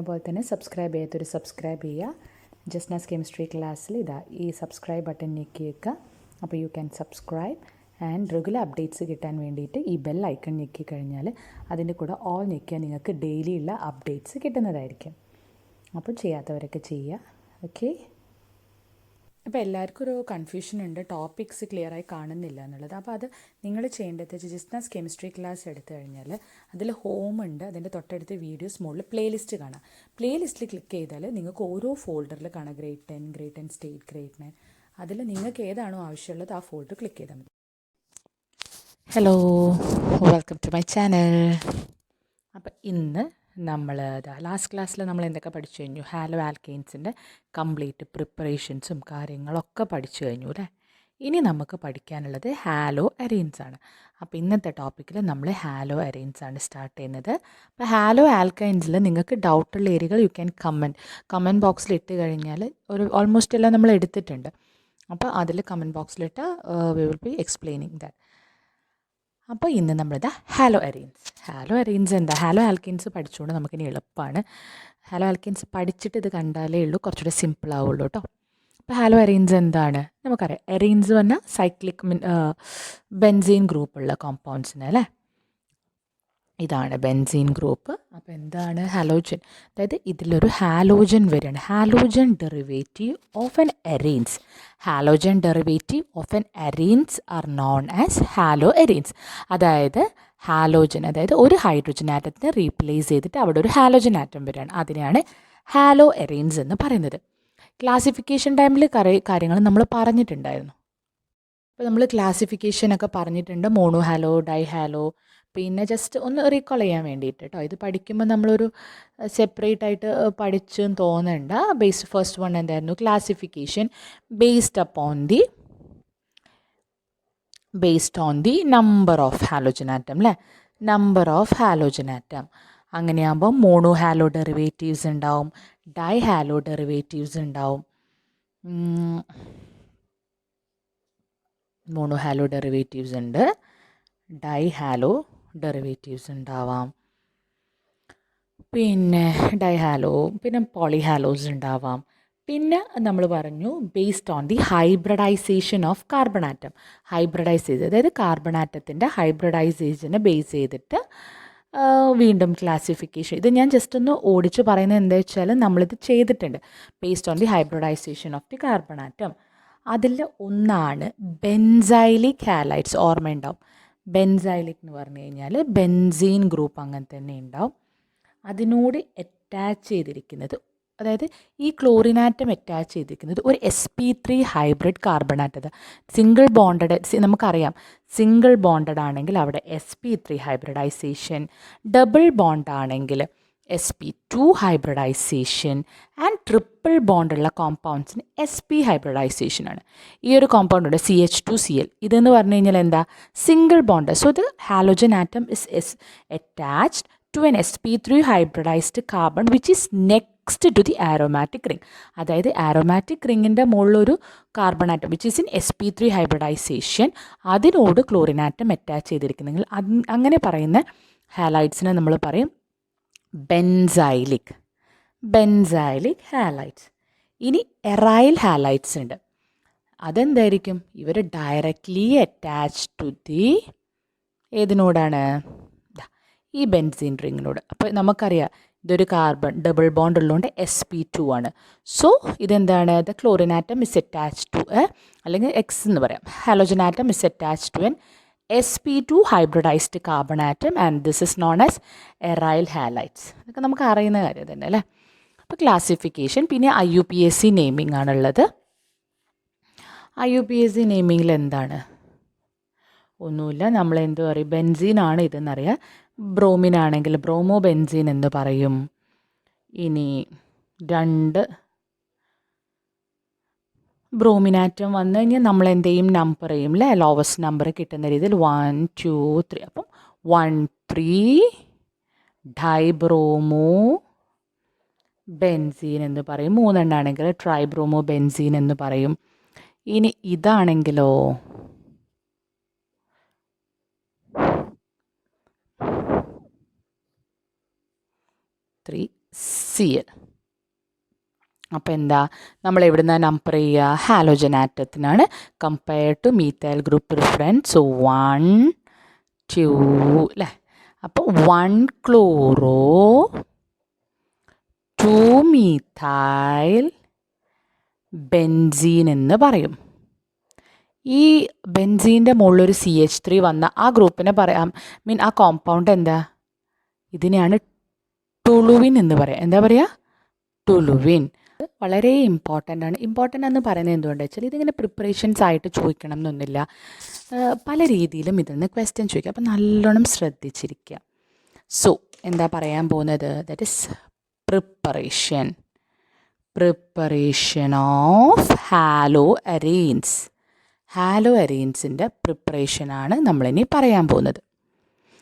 പോലെ തന്നെ സബ്സ്ക്രൈബ് ചെയ്യാത്തൊരു സബ്സ്ക്രൈബ് ചെയ്യുക. ജസ്നാസ് കെമിസ്ട്രി ക്ലാസ്സിൽ ഈ സബ്സ്ക്രൈബ് ബട്ടൺ ഞെക്കിയേക്കുക. അപ്പോൾ you can subscribe and regular updates കിട്ടാൻ വേണ്ടിയിട്ട് ഈ ബെൽ ഐക്കൺ ഞെക്കി കഴിഞ്ഞാൽ അതിൻ്റെ കൂടെ ഓൾ ഞെക്കിയാൽ നിങ്ങൾക്ക് ഡെയിലി ഉള്ള അപ്ഡേറ്റ്സ് കിട്ടുന്നതായിരിക്കും. അപ്പോൾ ചെയ്യാത്തവരൊക്കെ ചെയ്യുക. ഓക്കെ. അപ്പോൾ എല്ലാവർക്കും ഒരു കൺഫ്യൂഷൻ ഉണ്ട്, ടോപ്പിക്സ് ക്ലിയറായി കാണുന്നില്ല എന്നുള്ളത്. അപ്പോൾ അത് നിങ്ങൾ ചെയ്യേണ്ടത് ജസ്നാസ് കെമിസ്ട്രി ക്ലാസ് എടുത്തു കഴിഞ്ഞാൽ അതിൽ ഹോം ഉണ്ട്, അതിൻ്റെ തൊട്ടടുത്ത് വീഡിയോസ് മുകളിൽ പ്ലേലിസ്റ്റ് കാണാം. പ്ലേലിസ്റ്റിൽ ക്ലിക്ക് ചെയ്താൽ നിങ്ങൾക്ക് ഓരോ ഫോൾഡറിൽ കാണാം, ഗ്രേഡ് 10 സ്റ്റേറ്റ്, ഗ്രേഡ് 9. അതിൽ നിങ്ങൾക്ക് ഏതാണോ ആവശ്യമുള്ളത് ആ ഫോൾഡർ ക്ലിക്ക് ചെയ്താൽ മതി. Hello, welcome to my channel. അപ്പോൾ ഇന്ന് നമ്മൾ ലാസ്റ്റ് ക്ലാസ്സിൽ നമ്മൾ എന്തൊക്കെ പഠിച്ചു കഴിഞ്ഞു? ഹാലോ ആൽക്കെയിൻസിൻ്റെ കംപ്ലീറ്റ് പ്രിപ്പറേഷൻസും കാര്യങ്ങളൊക്കെ പഠിച്ചു കഴിഞ്ഞു അല്ലേ. ഇനി നമുക്ക് പഠിക്കാനുള്ളത് ഹാലോ അരെയിൻസ് ആണ്. അപ്പോൾ ഇന്നത്തെ ടോപ്പിക്കിൽ നമ്മൾ ഹാലോ അരെയിൻസ് ആണ് സ്റ്റാർട്ട് ചെയ്യുന്നത്. അപ്പോൾ ഹാലോ ആൽക്കൈൻസിൽ നിങ്ങൾക്ക് ഡൗട്ടുള്ള ഏരിയകൾ യു ക്യാൻ കമൻറ്റ് ബോക്സിൽ ഇട്ട് കഴിഞ്ഞാൽ ഓൾമോസ്റ്റ് എല്ലാം നമ്മൾ എടുത്തിട്ടുണ്ട്. അപ്പോൾ അതിൽ കമൻറ്റ് ബോക്സിലിട്ട് we will be explaining that. അപ്പോൾ ഇന്ന് നമ്മളിതാ ഹാലോ അരെയിൻസ് എന്താ? ഹാലോ ആൽക്കെയിൻസ് പഠിച്ചുകൊണ്ട് നമുക്കിനി എളുപ്പമാണ്. ഹാലോ ആൽക്കെയിൻസ് പഠിച്ചിട്ട് ഇത് കണ്ടാലേ ഉള്ളൂ കുറച്ചുകൂടെ സിമ്പിൾ ആവുള്ളൂ കേട്ടോ. അപ്പോൾ ഹാലോ അരെയിൻസ് എന്താണ് നമുക്കറിയാം. അരെയിൻസ് പറഞ്ഞാൽ സൈക്ലിക് ബെൻസീൻ ഗ്രൂപ്പുള്ള കോമ്പൗണ്ട്സിന് അല്ലേ. ഇതാണ് ബെൻസീൻ ഗ്രൂപ്പ്. അപ്പോൾ എന്താണ് ഹാലോജൻ? അതായത് ഇതിലൊരു ഹാലോജൻ വരികയാണ്. Halogen derivative of an arenes. Halogen derivative of an arenes are known as halo arenes. അതായത് ഹാലോജൻ, അതായത് ഒരു ഹൈഡ്രജൻ ആറ്റത്തിനെ റീപ്ലേസ് ചെയ്തിട്ട് അവിടെ ഒരു ഹാലോജൻ ആറ്റം വരികയാണ്. അതിനെയാണ് ഹാലോ അരെയിൻസ് എന്ന് പറയുന്നത്. ക്ലാസിഫിക്കേഷൻ ടൈമിൽ കാര്യങ്ങൾ നമ്മൾ പറഞ്ഞിട്ടുണ്ടായിരുന്നു. അപ്പോൾ നമ്മൾ ക്ലാസിഫിക്കേഷനൊക്കെ പറഞ്ഞിട്ടുണ്ട്, മോണോ ഹാലോ, ഡൈ ഹാലോ. പിന്നെ ജസ്റ്റ് ഒന്ന് റീകോൾ ചെയ്യാൻ വേണ്ടിയിട്ട് കേട്ടോ. ഇത് പഠിക്കുമ്പോൾ നമ്മളൊരു സെപ്പറേറ്റ് ആയിട്ട് പഠിച്ചെന്ന് തോന്നണ്ട. ഫസ്റ്റ് വൺ എന്തായിരുന്നു? Classification based on the number of halogen atom അല്ലേ. Number of halogen atom. അങ്ങനെയാകുമ്പോൾ മോണോ ഹാലോ ഡെറിവേറ്റീവ്സ് ഉണ്ടാവും, ഡൈ ഹാലോ ഡെറിവേറ്റീവ്സ് ഉണ്ടാവും, മോണോ ഹാലോ ഡെറിവേറ്റീവ്സ് ഉണ്ട്, ഡൈ ഹാലോ ഡെറിവേറ്റീവ്സ് ഉണ്ടാവാം, പിന്നെ ഡൈഹാലോ, പിന്നെ പോളിഹാലോസ് ഉണ്ടാവാം. പിന്നെ നമ്മൾ പറഞ്ഞു based on the hybridisation of carbon atom. Hybridise ചെയ്ത്, അതായത് കാർബൺ ആറ്റത്തിൻ്റെ ഹൈബ്രിഡൈസേഷനെ ബേസ് ചെയ്തിട്ട് വീണ്ടും ക്ലാസിഫിക്കേഷൻ. ഇത് ഞാൻ ജസ്റ്റ് ഒന്ന് ഓടിച്ച് പറയുന്നത് എന്താ വെച്ചാൽ നമ്മളിത് ചെയ്തിട്ടുണ്ട്. Based on the hybridisation of the carbon atom. അതിൽ ഒന്നാണ് ബെൻസൈലിക് ഹാലൈഡ്സ്. ഓർമ്മയുണ്ടാവും, ബെൻസൈലിക് എന്ന് പറഞ്ഞു കഴിഞ്ഞാൽ ബെൻസീൻ ഗ്രൂപ്പ് അങ്ങനെ തന്നെ ഉണ്ടാവും. അതിനോട് അറ്റാച്ച് ചെയ്തിരിക്കുന്നത്, അതായത് ഈ ക്ലോറിനാറ്റം അറ്റാച്ച് ചെയ്തിരിക്കുന്നത് ഒരു sp3 hybrid carbon atom. Single bonded, നമുക്കറിയാം സിംഗിൾ ബോണ്ടഡ് ആണെങ്കിൽ അവിടെ sp3 ഹൈബ്രിഡൈസേഷൻ, ഡബിൾ ബോണ്ട് ആണെങ്കിൽ sp2 ഹൈബ്രിഡൈസേഷൻ ആൻഡ് ട്രിപ്പിൾ ബോണ്ടുള്ള കോമ്പൗണ്ട്സിന് sp ഹൈബ്രിഡൈസേഷനാണ്. ഈ ഒരു കോമ്പൗണ്ട് ഉണ്ട് CH2Cl. ഇതെന്ന് പറഞ്ഞു കഴിഞ്ഞാൽ എന്താ? Single bond. So the halogen atom is attached to an sp3 hybridised carbon which is next to the aromatic ring. അതായത് ആരോമാറ്റിക് റിങ്ങിൻ്റെ മുകളിലൊരു carbon atom which is in sp3 hybridisation, അതിനോട് ക്ലോറിൻ ആറ്റം അറ്റാച്ച് ചെയ്തിരിക്കുന്നെങ്കിൽ അങ്ങനെ പറയുന്ന ഹാലൈഡ്സിനെ നമ്മൾ പറയും benzylic halides. ഇനി aryl halides ഉണ്ട്. അതെന്തായിരിക്കും? ഇവർ ഡയറക്റ്റ്ലി അറ്റാച്ച് ടു ദി ഏതിനോടാണ്? ഈ ബെൻസീൻ റിങ്ങിനോട്. അപ്പോൾ നമുക്കറിയാം ഇതൊരു കാർബൺ ഡബിൾ ബോണ്ട് ഉള്ളതുകൊണ്ട് sp2 ആണ്. സോ ഇതെന്താണ്? The chlorine atom is attach to അല്ലെങ്കിൽ എക്സ് എന്ന് പറയാം. Halogen atom is attach to an sp2 hybridised carbon atom and this is known as aryl halides. ഇതൊക്കെ നമുക്ക് അറിയുന്ന കാര്യം തന്നെ അല്ലേ. അപ്പോൾ ക്ലാസിഫിക്കേഷൻ. പിന്നെ IUPAC നെയിമിംഗ് ആണുള്ളത്. IUPAC നെയിമിങ്ങിൽ എന്താണ്? ഒന്നുമില്ല, നമ്മൾ എന്ത് പറയും? ബെൻസീൻ ആണ് ഇതെന്നറിയാം. ബ്രോമിൻ ആണെങ്കിൽ ബ്രോമോ ബെൻസീൻ എന്ന് പറയും. ഇനി 2 ബ്രോമിനാറ്റം വന്നു കഴിഞ്ഞാൽ നമ്മൾ എന്ത് ചെയ്യും? നമ്പർ ചെയ്യും അല്ലേ. ലോവസ്റ്റ് നമ്പർ കിട്ടുന്ന രീതിയിൽ 1 2 3. അപ്പം 1 3 ഡൈബ്രോമോ ബെൻസീൻ എന്ന് പറയും. 3 എണ്ണാണെങ്കിൽ ട്രൈബ്രോമോ ബെൻസീൻ എന്ന് പറയും. ഇനി ഇതാണെങ്കിലോ 3 Cl. അപ്പോൾ എന്താ നമ്മൾ എവിടുന്ന നമ്പർ ചെയ്യുക ഹാലോജൻ ആറ്റത്തിനാണ് compared to methyl group preference. So 1 2 അല്ലേ. അപ്പോൾ 1 ക്ലോറോ 2 മീഥൈൽ ബെൻസീൻ എന്ന് പറയും. ഈ ബെൻസീൻ്റെ മുകളിലൊരു CH3 വന്ന ആ ഗ്രൂപ്പിനെ പറയാം ആ കോമ്പൗണ്ട് എന്താ, ഇതിനെയാണ് ടുളുവിൻ എന്ന് പറയാം. എന്താ പറയുക, ടുളുവിൻ. വളരെ ഇമ്പോർട്ടൻ്റ് ആണ്. ഇമ്പോർട്ടൻ്റ് എന്ന് പറയുന്നത് എന്തുകൊണ്ടാണ് വെച്ചാൽ ഇതിങ്ങനെ പ്രിപ്പറേഷൻസ് ആയിട്ട് ചോദിക്കണം എന്നൊന്നുമില്ല, പല രീതിയിലും ഇതിൽ നിന്ന് ക്വസ്റ്റ്യൻ ചോദിക്കുക. അപ്പോൾ നല്ലോണം ശ്രദ്ധിച്ചിരിക്കുക. സോ എന്താ പറയാൻ പോകുന്നത്, that is preparation of haloarenes. ഹാലോ അരേൻസിൻ്റെ പ്രിപ്പറേഷനാണ് നമ്മളിനി പറയാൻ പോകുന്നത്.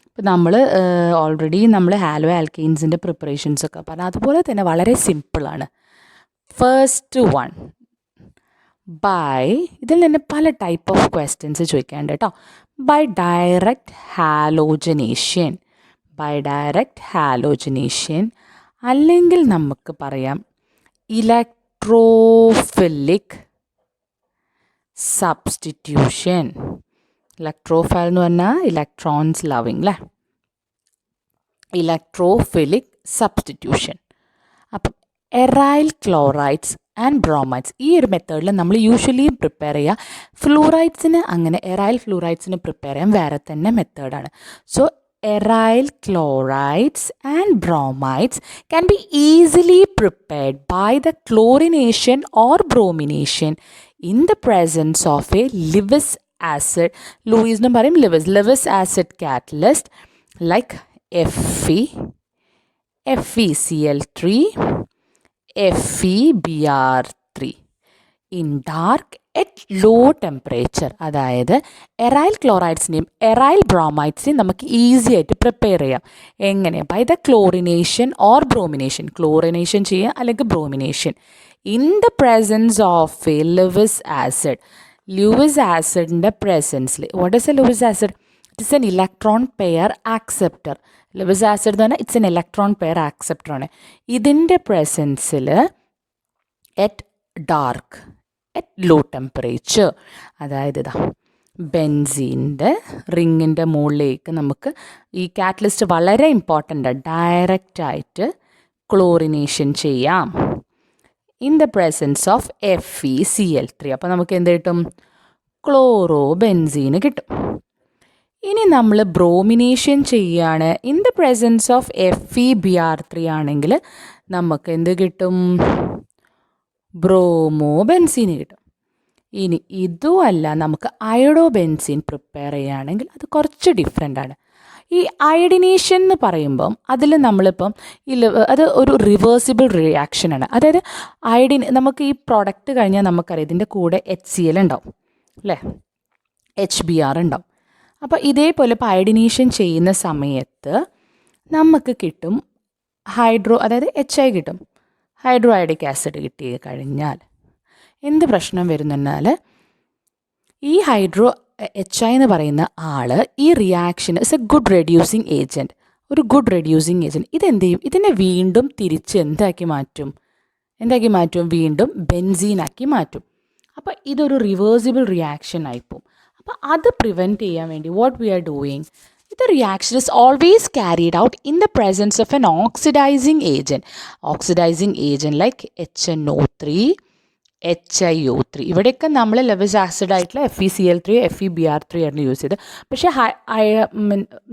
ഇപ്പോൾ നമ്മൾ ഓൾറെഡി ഹാലോ ആൽക്കെയിൻസിൻ്റെ പ്രിപ്പറേഷൻസൊക്കെ പറഞ്ഞു, അതുപോലെ തന്നെ വളരെ സിമ്പിളാണ്. ഫസ്റ്റ് വൺ ഇതിൽ തന്നെ പല ടൈപ്പ് ഓഫ് ക്വസ്റ്റ്യൻസ് ചോദിക്കാണ്ട് കേട്ടോ. ബൈ ഡയറക്റ്റ് ഹാലോജനേഷൻ അല്ലെങ്കിൽ നമുക്ക് പറയാം ഇലക്ട്രോഫിലിക് സബ്സ്റ്റിറ്റ്യൂഷൻ. ഇലക്ട്രോഫൈൽ എന്ന് പറഞ്ഞാൽ ഇലക്ട്രോൺസ് ലവിങ് അല്ലേ, ഇലക്ട്രോഫിലിക് സബ്സ്റ്റിറ്റ്യൂഷൻ. അപ്പം എറൈൽ ക്ലോറൈഡ്സ് ആൻഡ് ബ്രോമൈഡ്സ് ഈ ഒരു മെത്തേഡിൽ നമ്മൾ യൂഷ്വലി പ്രിപ്പയർ ചെയ്യുക. ഫ്ലൂറൈഡ്സിന് അങ്ങനെ എറൈൽ ഫ്ലൂറൈഡ്സിന് പ്രിപ്പയർ ചെയ്യാൻ വേറെ തന്നെ മെത്തേഡാണ്. So aryl chlorides and bromides can be easily prepared by the chlorination or bromination in the presence of a Lewis acid. ലൂയിസിനും പറയും Lewis acid catalyst like FeCl3, FeBr3 in dark at low temperature. അതായത് aryl ക്ലോറൈഡ്സിനെയും aryl ബ്രോമൈഡ്സിനെയും നമുക്ക് easy ആയിട്ട് prepare ചെയ്യാം. എങ്ങനെ? By the chlorination or bromination. Chlorination ചെയ്യുക അല്ലെങ്കിൽ bromination in the presence of a Lewis acid. Lewis ആസിഡിൻ്റെ പ്രസൻസിൽ. What is A Lewis acid? It's an electron pair acceptor. Lewis acid എന്ന് പറഞ്ഞാൽ ഇറ്റ്സ് എൻ ഇലക്ട്രോൺ പെയർ ആക്സെപ്റ്ററാണ്. ഇതിൻ്റെ പ്രസൻസിൽ at dark at low temperature, അതായത് ഇതാ ബെൻസീൻ്റെ റിങ്ങിൻ്റെ മുകളിലേക്ക് നമുക്ക് ഈ കാറ്റലിസ്റ്റ് വളരെ ഇമ്പോർട്ടൻ്റ് ഡയറക്റ്റായിട്ട് ക്ലോറിനേഷൻ ചെയ്യാം in the presence of FeCl3. അപ്പോൾ നമുക്ക് എന്ത് കിട്ടും? ക്ലോറോ ബെൻസീന് കിട്ടും. ഇനി നമ്മൾ ബ്രോമിനേഷൻ ചെയ്യുകയാണ് in the presence of FeBr3 ആണെങ്കിൽ നമുക്ക് എന്ത് കിട്ടും? ബ്രോമോ ബെൻസീന് കിട്ടും. ഇനി ഇതുമല്ല നമുക്ക് അയഡോ ബെൻസീൻ പ്രിപ്പയർ ചെയ്യുകയാണെങ്കിൽ അത് കുറച്ച് ഡിഫറെൻ്റ് ആണ്. ഈ അയഡിനേഷൻ എന്ന് പറയുമ്പം അതിൽ നമ്മളിപ്പം അത് ഒരു റിവേഴ്സിബിൾ റിയാക്ഷനാണ്. അതായത് അയഡിൻ നമുക്ക് ഈ പ്രോഡക്റ്റ് കഴിഞ്ഞാൽ നമുക്കറിയാം ഇതിൻ്റെ കൂടെ HCl ഉണ്ടാവും അല്ലേ, HBr ഉണ്ടാവും. അപ്പോൾ ഇതേപോലെ ഇപ്പോൾ അയഡിനേഷൻ ചെയ്യുന്ന സമയത്ത് നമുക്ക് കിട്ടും അതായത് HI കിട്ടും, ഹൈഡ്രോ അയോഡിക് ആസിഡ് കിട്ടി കഴിഞ്ഞാൽ എന്ത് പ്രശ്നം വരുന്നെന്നാൽ ഈ HI എന്ന് പറയുന്ന ആൾ ഈ reaction is A good reducing agent, ഒരു ഗുഡ് റെഡ്യൂസിങ് ഏജൻറ്റ്. ഇതെന്ത് ചെയ്യും? ഇതിനെ വീണ്ടും തിരിച്ച് എന്താക്കി മാറ്റും? വീണ്ടും ബെൻസീനാക്കി മാറ്റും. അപ്പോൾ ഇതൊരു റിവേഴ്സിബിൾ റിയാക്ഷൻ ആയിപ്പോവും. അപ്പോൾ അത് പ്രിവെൻറ്റ് ചെയ്യാൻ വേണ്ടി what we are doing, the reaction is always carried out in the presence of an oxidizing agent like HNO3, HiO3. ഇവിടെയൊക്കെ നമ്മൾ ലെവിസ് ആസിഡ് ആയിട്ടുള്ള FeCl3, FeBr3 ആണ് യൂസ് ചെയ്ത്. പക്ഷേ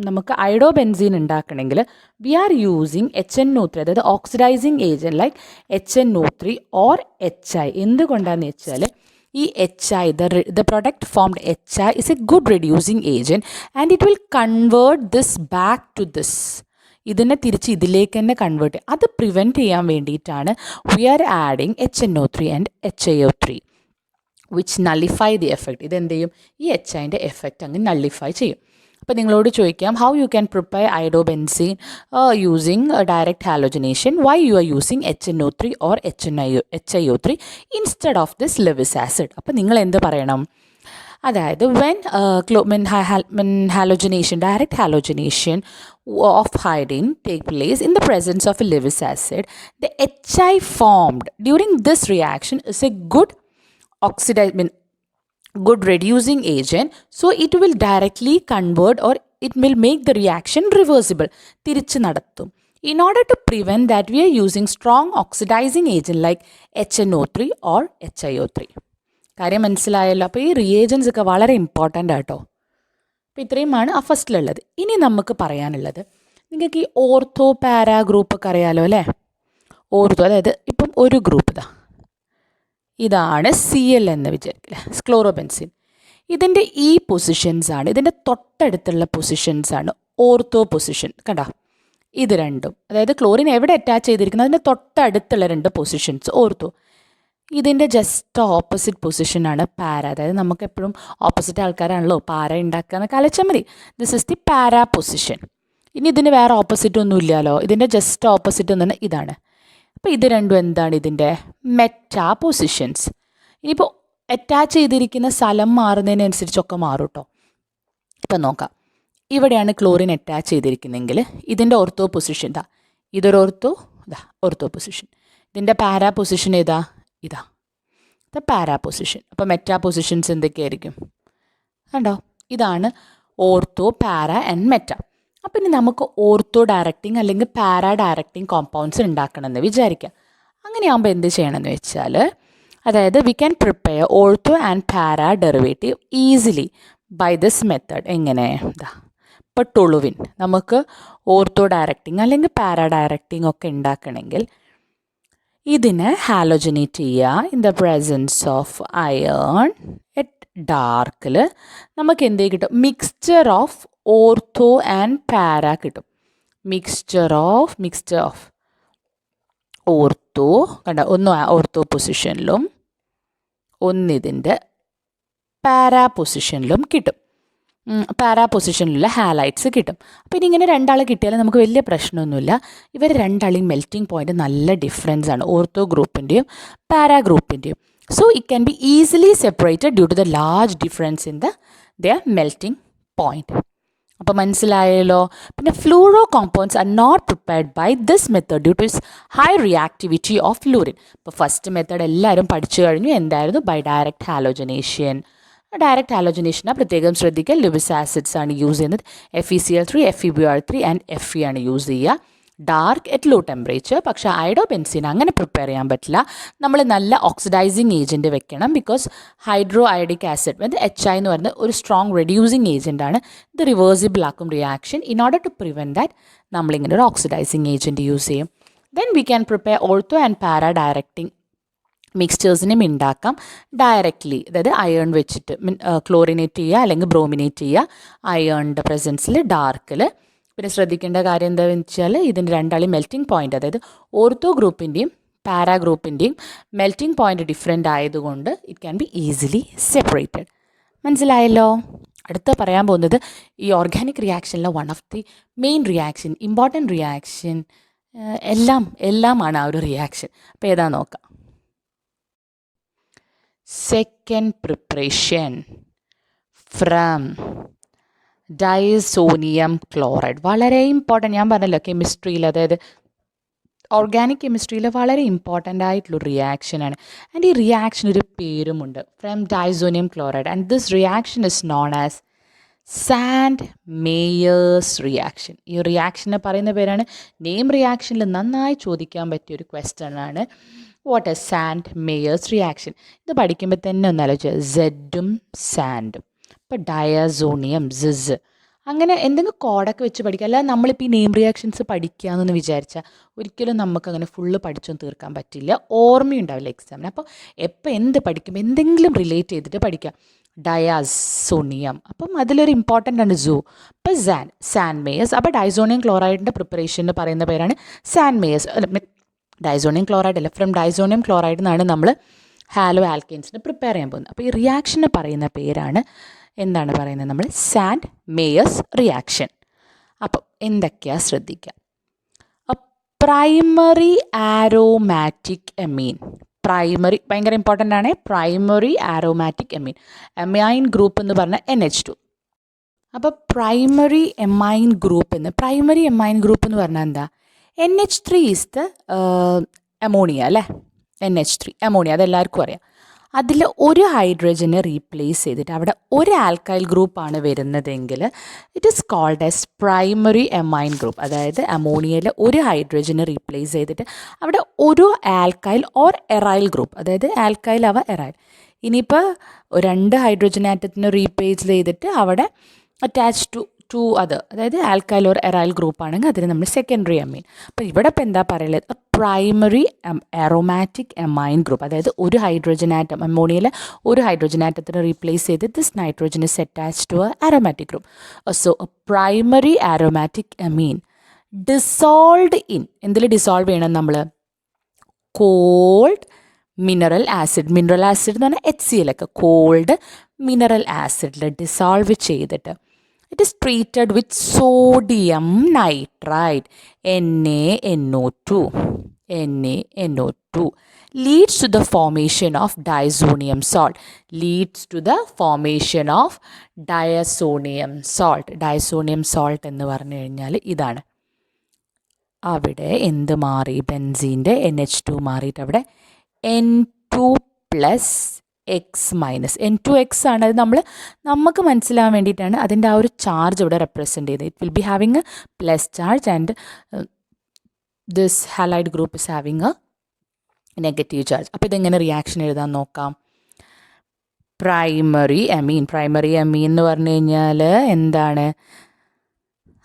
നമുക്ക് അയഡോ ബെൻസീൻ ഉണ്ടാക്കണമെങ്കിൽ വി ആർ യൂസിങ് HNO3, അതായത് oxidising agent like HNO3 or HI. എന്തുകൊണ്ടാണെന്ന് വെച്ചാൽ ഈ HI, the product formed HI is a good reducing agent and it will convert this back to this. ഇതിനെ തിരിച്ച് ഇതിലേക്ക് തന്നെ കൺവേർട്ട് ചെയ്യും. അത് പ്രിവെൻറ്റ് ചെയ്യാൻ വേണ്ടിയിട്ടാണ് we are adding HNO3 and HiO3 which nullify the effect. ഇതെന്ത് ചെയ്യും? ഈ HIൻ്റെ എഫക്റ്റ് അങ്ങ് നള്ളിഫൈ ചെയ്യും. അപ്പോൾ നിങ്ങളോട് ചോദിക്കാം, how you can prepare iodobenzene using direct halogenation, why you are using HNO3 or HiO3 instead of this Lewis acid. അപ്പോൾ നിങ്ങൾ എന്ത് പറയണം? അതായത് when halogenation, direct halogenation of hydrogen take place in the presence of a Lewis acid, the HI formed during this reaction is a good good reducing agent, so it will directly convert or it will make the reaction reversible. തിരിച്ചു നടത്തും. In order to prevent that, we are using strong oxidizing agent like HNO3 or HiO3. കാര്യം മനസ്സിലായല്ലോ. അപ്പോൾ ഈ reagents ഒക്കെ വളരെ important ആട്ടോ. അപ്പോൾ ഇത്രയുമാണ് ആ ഫസ്റ്റിലുള്ളത്. ഇനി നമുക്ക് പറയാനുള്ളത്, നിങ്ങൾക്ക് ഈ ഓർത്തോ പാരാ ഗ്രൂപ്പൊക്കെ അറിയാലോ അല്ലേ? ഓർത്തോ, അതായത് ഇപ്പം ഒരു ഗ്രൂപ്പ് ഇതാണ് Cl എന്ന് വിചാരിക്കില്ല, ക്ലോറോബെൻസിൻ. ഇതിൻ്റെ ഈ പൊസിഷൻസാണ്, ഇതിൻ്റെ തൊട്ടടുത്തുള്ള പൊസിഷൻസാണ് ഓർത്തോ പൊസിഷൻ. കണ്ടോ, ഇത് രണ്ടും, അതായത് ക്ലോറിൻ എവിടെ അറ്റാച്ച് ചെയ്തിരിക്കുന്നത് അതിൻ്റെ തൊട്ടടുത്തുള്ള രണ്ട് പൊസിഷൻസ് ഓർത്തോ. ഇതിൻ്റെ ജസ്റ്റ് ഓപ്പോസിറ്റ് പൊസിഷനാണ് പാര. അതായത് നമുക്ക് എപ്പോഴും ഓപ്പോസിറ്റ് ആൾക്കാരാണല്ലോ പാര ഉണ്ടാക്കുക എന്നൊക്കെ ആലോചിച്ചാൽ മതി. This is the para position. ഇനി ഇതിന് വേറെ ഓപ്പോസിറ്റ് ഒന്നും ഇല്ലല്ലോ, ഇതിൻ്റെ ജസ്റ്റ് ഓപ്പോസിറ്റ് എന്ന് ഇതാണ്. അപ്പോൾ ഇത് രണ്ടും എന്താണ്? ഇതിൻ്റെ മെറ്റാ പൊസിഷൻസ്. ഇനിയിപ്പോൾ അറ്റാച്ച് ചെയ്തിരിക്കുന്ന സ്ഥലം മാറുന്നതിനനുസരിച്ചൊക്കെ മാറും കേട്ടോ. ഇപ്പം നോക്കാം, ഇവിടെയാണ് ക്ലോറിൻ അറ്റാച്ച് ചെയ്തിരിക്കുന്നതെങ്കിൽ ഇതിൻ്റെ ഓർത്തോ പൊസിഷൻ ഇതൊരു ഓർത്തോ പൊസിഷൻ. ഇതിൻ്റെ പാരാ പൊസിഷൻ ഏതാ? ഇതാ പാരാ പൊസിഷൻ. അപ്പോൾ മെറ്റാ പൊസിഷൻസ് എന്തൊക്കെയായിരിക്കും? കണ്ടോ, ഇതാണ് ഓർത്തോ, പാരാ ആൻഡ് മെറ്റാ. അപ്പം ഇനി നമുക്ക് ഓർത്തോ ഡയറക്റ്റിംഗ് അല്ലെങ്കിൽ പാരാ ഡയറക്റ്റിംഗ് കോമ്പൗണ്ട്സ് ഉണ്ടാക്കണമെന്ന് വിചാരിക്കാം. അങ്ങനെയാകുമ്പോൾ എന്ത് ചെയ്യണമെന്ന് വെച്ചാൽ, അതായത് we can prepare ortho and para derivative easily by this method. എങ്ങനെ? ഇപ്പോൾ ടൊളുവിൻ നമുക്ക് ഓർത്തോ ഡയറക്റ്റിംഗ് അല്ലെങ്കിൽ പാരാ ഡയറക്റ്റിംഗ് ഒക്കെ ഉണ്ടാക്കണമെങ്കിൽ ഇതിനെ ഹാലോജനേറ്റ് ചെയ്യുക in the presence of iron at ഡാർക്കിൽ. നമുക്ക് എന്ത് കിട്ടും? മിക്സ്ചർ ഓഫ് ഓർത്തോ ആൻഡ് പാര കിട്ടും. മിക്സ്ചർ ഓഫ് ഓർത്തോ, കണ്ട, ഒന്ന് ഓർത്തോ പൊസിഷനിലും ഒന്നിതിൻ്റെ പാരാ പൊസിഷനിലും കിട്ടും. പാരാ പൊസിഷനിലുള്ള ഹാലൈറ്റ്സ് കിട്ടും. അപ്പോൾ ഇനിയിങ്ങനെ രണ്ടാൾ കിട്ടിയാലും നമുക്ക് വലിയ പ്രശ്നമൊന്നുമില്ല. ഇവർ രണ്ടാളെയും മെൽറ്റിംഗ് പോയിൻറ്റ് നല്ല ഡിഫറൻസ് ആണ്, ഓർത്തോ ഗ്രൂപ്പിൻ്റെയും പാരാ ഗ്രൂപ്പിൻ്റെയും. So it can be easily separated due to the large difference in the melting point. അപ്പോൾ മനസ്സിലായല്ലോ. പിന്നെ fluoro compounds are not prepared by this method due to is high reactivity of fluorine. ഇപ്പോൾ first method എല്ലാവരും പഠിച്ചു കഴിഞ്ഞു. എന്തായിരുന്നു? By direct halogenation. Direct ഹാലോജനേഷനാണ് പ്രത്യേകം ശ്രദ്ധിക്കുക. ലിവിസ് ആസിഡ്സ് ആണ് യൂസ് ചെയ്യുന്നത്. FeCl3, FeBr3 ആൻഡ് Fe ആണ് യൂസ് ചെയ്യുക. Dark at low temperature. പക്ഷേ അയഡോബെൻസീൻ അങ്ങനെ പ്രിപ്പയർ ചെയ്യാൻ പറ്റില്ല. നമ്മൾ നല്ല ഓക്സിഡൈസിങ് ഏജൻറ്റ് വെക്കണം. ബിക്കോസ് ഹൈഡ്രോ അയോഡിക് ആസിഡ് അത് HI എന്ന് പറയുന്നത് ഒരു സ്ട്രോങ് റെഡ്യൂസിങ് ഏജൻറ്റാണ്. ഇത് റിവേഴ്സിബിൾ ആക്കും reaction. In order to prevent that നമ്മളിങ്ങനെ ഒരു ഓക്സിഡൈസിങ് ഏജൻറ്റ് യൂസ് ചെയ്യും. Then we can prepare ortho and para directing മിക്സ്ചേഴ്സിനും ഉണ്ടാക്കാം ഡയറക്റ്റ്ലി. അതായത് അയേൺ വെച്ചിട്ട് ക്ലോറിനേറ്റ് ചെയ്യുക അല്ലെങ്കിൽ ബ്രോമിനേറ്റ് ചെയ്യുക അയേണിൻ്റെ പ്രസൻസിൽ ഡാർക്കിൽ. പിന്നെ ശ്രദ്ധിക്കേണ്ട കാര്യം എന്താണെന്ന് വെച്ചാൽ ഇതിൻ്റെ രണ്ടാളെയും മെൽറ്റിംഗ് പോയിൻ്റ്, അതായത് ഓർത്തോ ഗ്രൂപ്പിൻ്റെയും പാരാ ഗ്രൂപ്പിൻ്റെയും മെൽറ്റിംഗ് പോയിൻ്റ് ഡിഫറെൻ്റ് ആയതുകൊണ്ട് it can be easily separated. മനസ്സിലായല്ലോ. അടുത്ത പറയാൻ പോകുന്നത് ഈ ഓർഗാനിക് റിയാക്ഷനിലെ one of the main reaction, important reaction, എല്ലാമാണ് ആ ഒരു റിയാക്ഷൻ. അപ്പോൾ ഏതാ നോക്കാം. Second preparation from diazonium chloride. വളരെ ഇമ്പോർട്ടൻറ്റ്. ഞാൻ പറഞ്ഞല്ലോ കെമിസ്ട്രിയിൽ, അതായത് ഓർഗാനിക് കെമിസ്ട്രിയിൽ വളരെ ഇമ്പോർട്ടൻ്റ് ആയിട്ടുള്ളൊരു റിയാക്ഷനാണ്. ആൻഡ് ഈ റിയാക്ഷൻ ഒരു പേരുമുണ്ട്, from diazonium chloride. And this reaction is known as Sandmeyer's reaction. ഈ റിയാക്ഷനെ പറയുന്ന പേരാണ്. നെയിം റിയാക്ഷനിൽ നന്നായി ചോദിക്കാൻ പറ്റിയ ഒരു ക്വസ്റ്റ്യനാണ്. What a Sandmeyer's reaction. ഇത് പഠിക്കുമ്പോൾ തന്നെ ഒന്ന് ആലോചിക്കുക, സെഡും സാൻഡും. ഇപ്പോൾ ഡയാസോണിയം, സിസ്, അങ്ങനെ എന്തെങ്കിലും കോഡൊക്കെ വെച്ച് പഠിക്കുക. അല്ലാതെ നമ്മളിപ്പോൾ ഈ നെയിം റിയാക്ഷൻസ് പഠിക്കുകയെന്ന് വിചാരിച്ചാൽ ഒരിക്കലും നമുക്കങ്ങനെ ഫുള്ള് പഠിച്ചൊന്നും തീർക്കാൻ പറ്റില്ല, ഓർമ്മയുണ്ടാവില്ല എക്സാമിന്. അപ്പോൾ എപ്പോൾ എന്ത് പഠിക്കുമ്പോൾ എന്തെങ്കിലും റിലേറ്റ് ചെയ്തിട്ട് പഠിക്കുക. ഡയാസോണിയം, അപ്പം അതിലൊരു ഇമ്പോർട്ടൻ്റ് ആണ് സൂ. അപ്പോൾ സാൻഡ്മേയേഴ്സ്. അപ്പോൾ ഡൈസോണിയം ക്ലോറൈഡിൻ്റെ പ്രിപ്പറേഷന് പറയുന്ന പേരാണ് സാൻഡ്മേയേഴ്സ്. ഡൈസോണിയം ക്ലോറൈഡ് അല്ല, ഫ്രം ഡൈസോണിയം ക്ലോറൈഡ് നിന്നാണ് നമ്മൾ ഹാലോ ആൽക്കെയിൻസിനെ പ്രിപ്പയർ ചെയ്യാൻ പോകുന്നത്. അപ്പോൾ ഈ റിയാക്ഷന് പറയുന്ന പേരാണ്, എന്താണ് പറയുന്നത് നമ്മൾ, സാൻഡ്മേയേഴ്സ് റിയാക്ഷൻ. അപ്പം എന്തൊക്കെയാണ് ശ്രദ്ധിക്കുക. പ്രൈമറി ആരോമാറ്റിക് അമീൻ, പ്രൈമറി ഭയങ്കര ഇമ്പോർട്ടൻ്റ് ആണ്. Primary aromatic amine. Amine group എന്ന് പറഞ്ഞാൽ NH2. അപ്പോൾ പ്രൈമറി എമൈൻ ഗ്രൂപ്പ് എന്ന് പറഞ്ഞാൽ എന്താ? NH3 ഈസ് ദ അമോണിയ അല്ലേ? NH3 അമോണിയ, അതെല്ലാവർക്കും അറിയാം. അതിൽ ഒരു ഹൈഡ്രജനെ റീപ്ലേസ് ചെയ്തിട്ട് അവിടെ ഒരു ആൽക്കൈൽ ഗ്രൂപ്പാണ് വരുന്നതെങ്കിൽ it is called as primary amine group. അതായത് അമോണിയയിൽ ഒരു ഹൈഡ്രജനെ റീപ്ലേസ് ചെയ്തിട്ട് അവിടെ ഒരു ആൽക്കൈൽ ഓർ എറൈൽ ഗ്രൂപ്പ്, അതായത് ആൽക്കൈൽ അവ എറൈൽ. ഇനിയിപ്പോൾ 2 ഹൈഡ്രജൻ ആറ്റത്തിന് റീപ്ലേസ് ചെയ്തിട്ട് അവിടെ അറ്റാച്ച് ടു അത്, അതായത് ആൽക്കൈൽ ഓർ എറൈൽ ഗ്രൂപ്പ് ആണെങ്കിൽ അതിന് നമ്മൾ സെക്കൻഡറി അമീൻ. അപ്പോൾ ഇവിടെ ഇപ്പോൾ എന്താ പറയുള്ളത്? പ്രൈമറി ആരോമാറ്റിക് എമൈൻ ഗ്രൂപ്പ്, അതായത് ഒരു ഹൈഡ്രജൻ ആറ്റം അമോണിയയിലെ ഒരു ഹൈഡ്രജൻ ആറ്റത്തിന് റീപ്ലേസ് ചെയ്ത് this nitrogen is attach to a aromatic group. So primary aromatic amine dissolved in, എന്തിൽ ഡിസോൾവ് ചെയ്യണം നമ്മൾ? Cold mineral acid. Mineral acid എന്ന് പറഞ്ഞാൽ HCl ഒക്കെ കോൾഡ് മിനറൽ ആസിഡിൽ ഡിസോൾവ് ചെയ്തിട്ട് it is treated with sodium nitrite NaNO2 leads to the formation of diazonium salt. Diazonium salt എന്ന് പറഞ്ഞു കഴിഞ്ഞാൽ ഇതാണ്. അവിടെ എന്ത് മാറി? ബെൻസീൻ്റെ NH2 മാറിയിട്ട് അവിടെ N2 plus X minus N2X ആണ്. അത് നമുക്ക് മനസ്സിലാവാൻ വേണ്ടിയിട്ടാണ് അതിൻ്റെ ആ ഒരു ചാർജ് ഇവിടെ റെപ്രസെൻറ്റ് ചെയ്തത്. It will be having A plus charge and this halide group is having A negative charge. അപ്പോൾ ഇതെങ്ങനെ റിയാക്ഷൻ എഴുതാൻ നോക്കാം. പ്രൈമറി അമീൻ എന്ന് പറഞ്ഞു കഴിഞ്ഞാൽ എന്താണ്?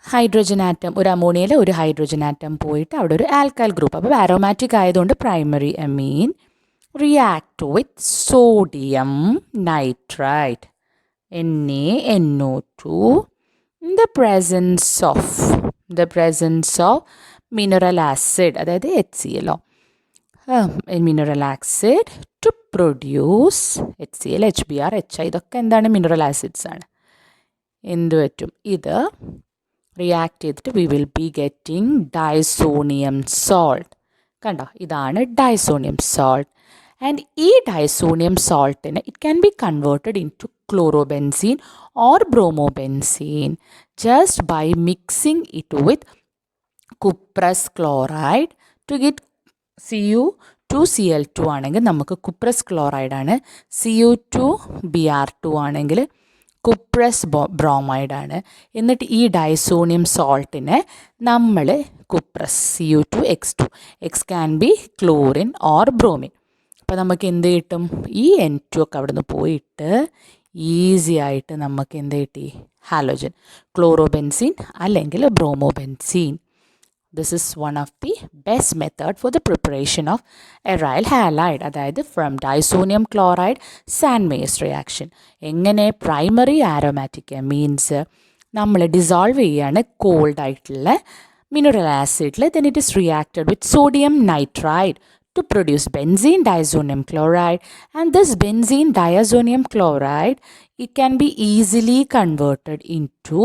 ഹൈഡ്രജൻ ആറ്റം, ഒരു അമോണിയയിൽ ഒരു ഹൈഡ്രജൻ ആറ്റം പോയിട്ട് അവിടെ ഒരു ആൽക്കൈൽ ഗ്രൂപ്പ്. അപ്പോൾ ആരോമാറ്റിക് ആയതുകൊണ്ട് primary Ameen react with sodium nitrite NaNO2 in the presence of mineral acid, അതായത് HCl, mineral acid to produce HCl, HBr, HI, ഇതൊക്കെ എന്താണ്? മിനറൽ ആസിഡ്സ് ആണ്. എന്ത് പറ്റും? ഇത് റിയാക്ട് ചെയ്തിട്ട് we will be getting diazonium salt. കണ്ടോ? ഇതാണ് ഡൈസോണിയം സോൾട്ട്. ആൻഡ് ഈ ഡൈസോണിയം സോൾട്ടിന് it can be converted into chlorobenzene or bromobenzene just by mixing it with cuprous chloride to get Cu2Cl2 ആണെങ്കിൽ നമുക്ക് കുപ്രസ് ക്ലോറൈഡാണ്, Cu2Br2 ആണെങ്കിൽ cuprous ബ്രോമൈഡാണ്. എന്നിട്ട് ഈ diazonium സോൾട്ടിനെ നമ്മൾ cuprous Cu2X2, X can be chlorine or bromine. അപ്പോൾ നമുക്ക് എന്ത് കിട്ടും? ഈ N2 ഒക്കെ അവിടെ നിന്ന് പോയിട്ട് ഈസി ആയിട്ട് നമുക്ക് എന്ത് കിട്ടി? ഹാലോജൻ, ക്ലോറോബെൻസീൻ അല്ലെങ്കിൽ ബ്രോമോബെൻസീൻ. This is one of the best method for the preparation of aryl halide, അതായത് from disonium chloride SANDMAYER'S reaction. എങ്ങനെ പ്രൈമറി ആരോമാറ്റിക് മീൻസ് നമ്മൾ ഡിസോൾവ് ചെയ്യാണ് കോൾഡ് ആയിട്ടുള്ള mineral ആസിഡിൽ, then it is reacted with sodium nitrite to produce benzene diazonium chloride, and this benzene diazonium chloride, it can be easily converted into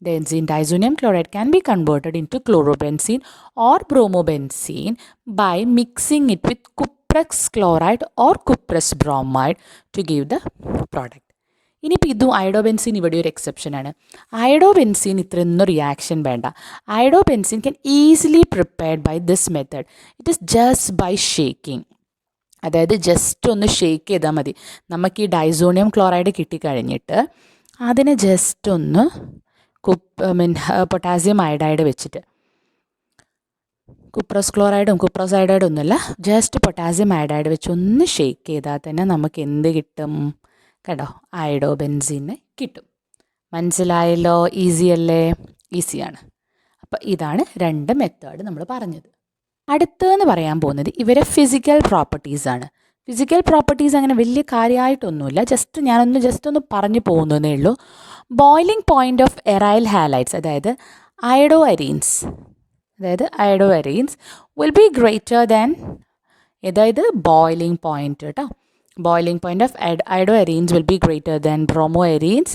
benzene diazonium chloride can be converted into chlorobenzene or bromobenzene by mixing it with cuprous chloride or cuprous bromide to give the product. ഇനിയിപ്പോൾ ഇതും അയഡോബെൻസീൻ ഇവിടെ ഒരു എക്സെപ്ഷനാണ്. അയഡോബെൻസീൻ ഇത്രയൊന്നും reaction വേണ്ട. Iodobenzene can easily prepared by this method. It is just by shaking, അതായത് just ഒന്ന് shake ചെയ്താൽ മതി. നമുക്ക് ഈ ഡൈസോണിയം ക്ലോറൈഡ് കിട്ടിക്കഴിഞ്ഞിട്ട് അതിനെ ജസ്റ്റ് ഒന്ന് പൊട്ടാസ്യം അയഡൈഡ് വെച്ചിട്ട്, കുപ്രസ് ക്ലോറൈഡും കുപ്രസ് അയഡൈഡും ഒന്നുമില്ല, ജസ്റ്റ് പൊട്ടാസ്യം അയഡൈഡ് വെച്ച് ഒന്ന് ഷേക്ക് ചെയ്താൽ തന്നെ നമുക്ക് എന്ത് കിട്ടും? കേട്ടോ, അയഡോബെൻസീന് കിട്ടും. മനസ്സിലായല്ലോ? ഈസി അല്ലേ? ഈസിയാണ്. അപ്പോൾ ഇതാണ് രണ്ട് മെത്തേഡ് നമ്മൾ പറഞ്ഞത്. അടുത്തതെന്ന് പറയാൻ പോകുന്നത് ഇവരെ ഫിസിക്കൽ പ്രോപ്പർട്ടീസാണ്. ഫിസിക്കൽ പ്രോപ്പർട്ടീസ് അങ്ങനെ വലിയ കാര്യമായിട്ടൊന്നുമില്ല, ജസ്റ്റ് ഒന്ന് പറഞ്ഞു പോകുന്നതേ ഉള്ളൂ. Boiling point of aryl halides, അതായത് iodo arenes will be greater than, അതായത് ബോയിലിംഗ് പോയിൻ്റ് കേട്ടോ, boiling point of iodoarenes will be greater than bromoarenes,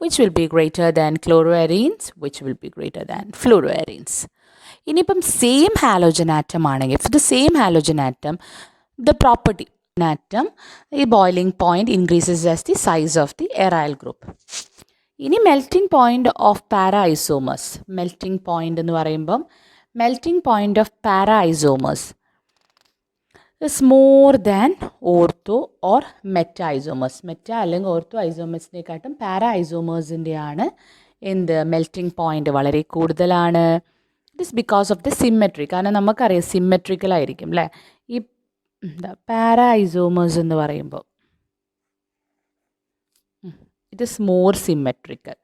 which will be greater than chloroarenes, which will be greater than fluoroarenes. ഇനിയിപ്പം same halogen atom ആണെങ്കിൽ, for the same halogen atom the property atom, the boiling point increases as the size of the aryl group. ഇനി melting point of para isomers. Melting point എന്ന് പറയുമ്പം melting point of para isomers is more than ortho or Meta isomers. Meta അല്ലെങ്കിൽ ortho ഐസോമേഴ്സിനെക്കാട്ടും para ഐസോമേഴ്സിൻ്റെയാണ് എന്ത് melting point വളരെ കൂടുതലാണ്. It is because of the symmetry. കാരണം നമുക്കറിയാം symmetrical ആയിരിക്കും അല്ലേ. ഈ പാരാ ഐസോമേഴ്സ് എന്ന് പറയുമ്പോൾ it is more symmetrical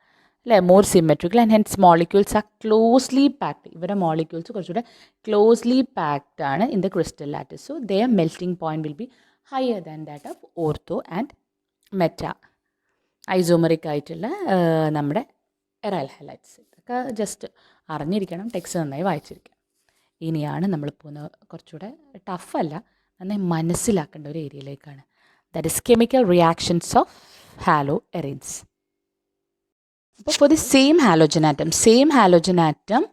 അല്ലേ, more symmetrical and hence molecules are closely packed. ഇവരുടെ മോളിക്യൂൾസ് കുറച്ചുകൂടെ ക്ലോസ്ലി പാക്ഡ് ആണ് in the crystal lattice. So their melting point will be higher than that of ortho and meta isomeric ആയിട്ടുള്ള നമ്മുടെ aryl halides. ഇതൊക്കെ just അറിഞ്ഞിരിക്കണം, text നന്നായി വായിച്ചിരിക്കണം. ഇനിയാണ് നമ്മൾ പോകുന്ന കുറച്ചുകൂടെ ടഫല്ല, നന്നായി മനസ്സിലാക്കേണ്ട ഒരു ഏരിയയിലേക്കാണ്. That is chemical reactions of haloarenes. For the same halogen atom,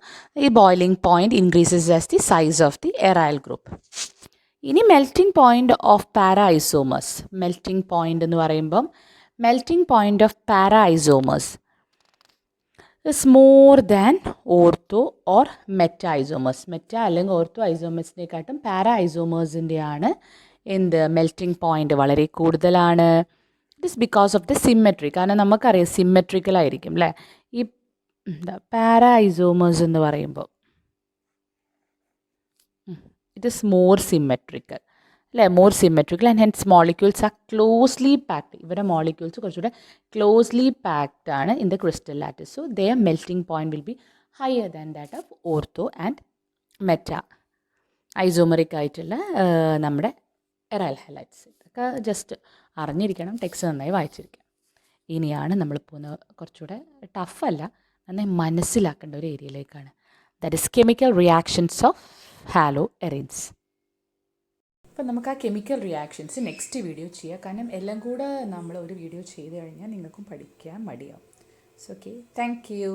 the boiling point increases as the size of the aryl group. ഇനി melting point of para isomers. melting point എന്ന് പറയുമ്പം melting point of para isomers is more than ortho or meta isomers. meta അല്ലെങ്കിൽ ortho ഐസോമേഴ്സിനെക്കാട്ടും para ഐസോമേഴ്സിൻ്റെയാണ് എന്ത് melting point വളരെ കൂടുതലാണ്. It is because of the symmetry. കാരണം നമുക്കറിയാം symmetrical ആയിരിക്കും അല്ലേ. ഈ പാരാ ഐസോമേഴ്സ് എന്ന് പറയുമ്പോൾ ഇറ്റ് ഇസ് മോർ സിമ്മെട്രിക്കൽ അല്ലേ, more symmetrical and hence molecules are closely packed. ഇവരുടെ മോളിക്യൂൾസ് കുറച്ചുകൂടെ ക്ലോസ്ലി പാക്ഡ് ആണ് in the crystal lattice. So their melting point will be higher than that of ortho and meta isomeric ആയിട്ടുള്ള നമ്മുടെ aryl halides. ഇതൊക്കെ just അറിഞ്ഞിരിക്കണം, text നന്നായി വായിച്ചിരിക്കണം. ഇനിയാണ് നമ്മൾ പോകുന്ന കുറച്ചുകൂടെ ടഫല്ല, നന്നായി മനസ്സിലാക്കേണ്ട ഒരു ഏരിയയിലേക്കാണ്. That is chemical reactions of haloarenes. അപ്പം നമുക്ക് ആ കെമിക്കൽ റിയാക്ഷൻസ് നെക്സ്റ്റ് വീഡിയോ ചെയ്യാം. കാരണം എല്ലാം കൂടെ നമ്മൾ ഒരു വീഡിയോ ചെയ്ത് കഴിഞ്ഞാൽ നിങ്ങൾക്കും പഠിക്കാൻ മടിയാവും. So okay, thank U.